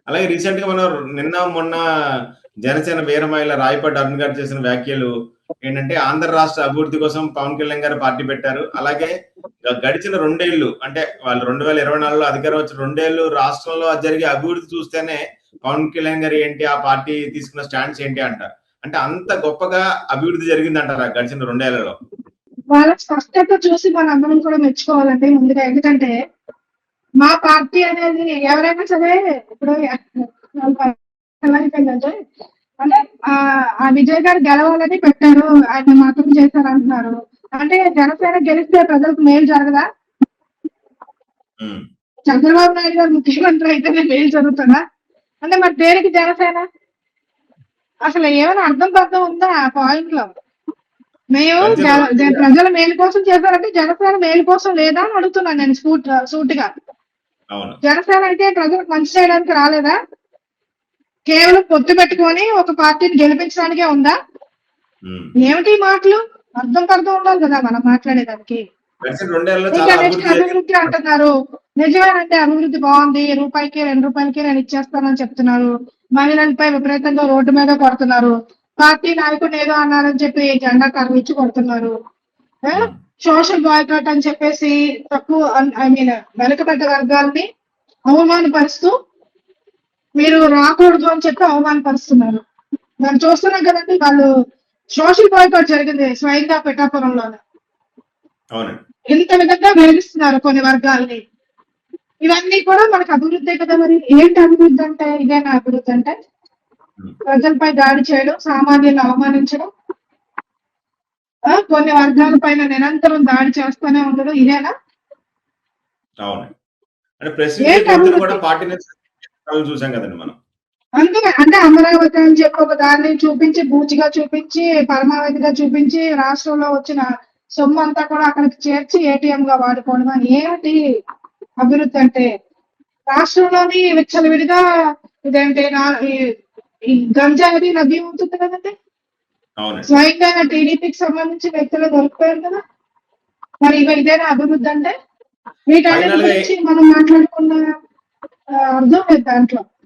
అలాగే రీసెంట్ గా మనం నిన్న మొన్న జనసేన వీరమహిళ రాయపాటి అరుణ్ గారు చేసిన వ్యాఖ్యలు ఏంటంటే ఆంధ్ర రాష్ట్ర అభివృద్ధి కోసం పవన్ కళ్యాణ్ గారు పార్టీ పెట్టారు. అలాగే గడిచిన 2 ఏళ్ళు అంటే వాళ్ళు 2024లో అధికారం వచ్చిన 2 ఏళ్ళు రాష్ట్రంలో జరిగే అభివృద్ధి చూస్తేనే పవన్ కళ్యాణ్ గారు ఏంటి, ఆ పార్టీ తీసుకున్న స్టాండ్స్ ఏంటి అంటారు. అంటే అంత గొప్పగా అభివృద్ధి జరిగిందంటారా గడిచిన 2 ఏళ్లలో? వాళ్ళ స్పష్టత చూసి మనందరం కూడా మెచ్చుకోవాలండి ముందుగా. ఎందుకంటే మా పార్టీ అనేది ఎవరైనా సరే ఇప్పుడు ఎలా అయిపోయిందంటే అంటే ఆ విజయ్ గారు గెలవాలని పెట్టారు, ఆయన మాత్రం చేశారు అంటున్నారు. అంటే జనసేన గెలిస్తే ప్రజలకు మేలు జరగదా? చంద్రబాబు నాయుడు గారు ముఖ్యమంత్రి అయితేనే మేలు జరుగుతుందా? అంటే మరి దేనికి జనసేన? అసలు ఏమైనా అర్థం పర్థం ఉందా ఆ పాయింట్ లో? మేము ప్రజల మేలు కోసం చేశారంటే జనసేన మేలు కోసం లేదా అని అడుగుతున్నాను నేను సూటిగా. జనసేన అయితే ప్రజలకు మంచి చేయడానికి రాలేదా? కేవలం పొత్తు పెట్టుకొని ఒక పార్టీని గెలిపించడానికే ఉందా? ఏమిటి మాటలు? అర్థం పర్థం ఉండాలి కదా మనం మాట్లాడేదానికి. అభివృద్ధి అంటున్నారు, నిజమేనంటే అభివృద్ధి బాగుంది, రూపాయికి 2 రూపాయలకి నేను ఇచ్చేస్తానని చెప్తున్నారు. మహిళలపై విపరీతంగా రోడ్డు మీద కొడుతున్నారు. పార్టీ నాయకుడు ఏదో అన్నారని చెప్పి జెండా కర్విచ్చి కొడుతున్నారు. సోషల్ బాయ్కాట్ అని చెప్పేసి తక్కువ వెనుకబడ్డ వర్గాల్ని అవమానపరుస్తూ మీరు రాకూడదు అని చెప్పి అవమానపరుస్తున్నారు. మనం చూస్తున్నాం కదండి, వాళ్ళు సోషల్ బాయ్కాట్ జరిగింది స్వయంగా పిఠాపురంలోనే. ఇంత విధంగా వేధిస్తున్నారు కొన్ని వర్గాల్ని. ఇవన్నీ కూడా మనకు అభివృద్ధి కదా. మరి ఏంటి అభివృద్ధి అంటే? ఇదేనా అభివృద్ధి అంటే? ప్రజలపై దాడి చేయడం, సామాన్యులను అవమానించడం, కొన్ని వర్గాల పైన నిరంతరం దాడి చేస్తూనే ఉండడం, ఇదేనా? అందుకే అంటే అమరావతి అని చెప్పి ఒక దాన్ని చూపించి, బూచిగా చూపించి, పరమావధిగా చూపించి, రాష్ట్రంలో వచ్చిన సొమ్ము అంతా కూడా అక్కడికి చేర్చి ఏటీఎం గా వాడుకోవడం. ఏంటి అభివృద్ధి అంటే? రాష్ట్రంలోని విచ్చలవిడిగా ఇదేంటి ఈ గంజాయి లభ్యం అవుతుంది కదండి. స్వయంగా టీడీపీకి సంబంధించిన వ్యక్తులు దొరికిపోయారు కదా. మరి ఇదేనా అభివృద్ధి అంటే? వీటన్నిటి గురించి మనం మాట్లాడుకున్న అర్థం లేదు దాంట్లో.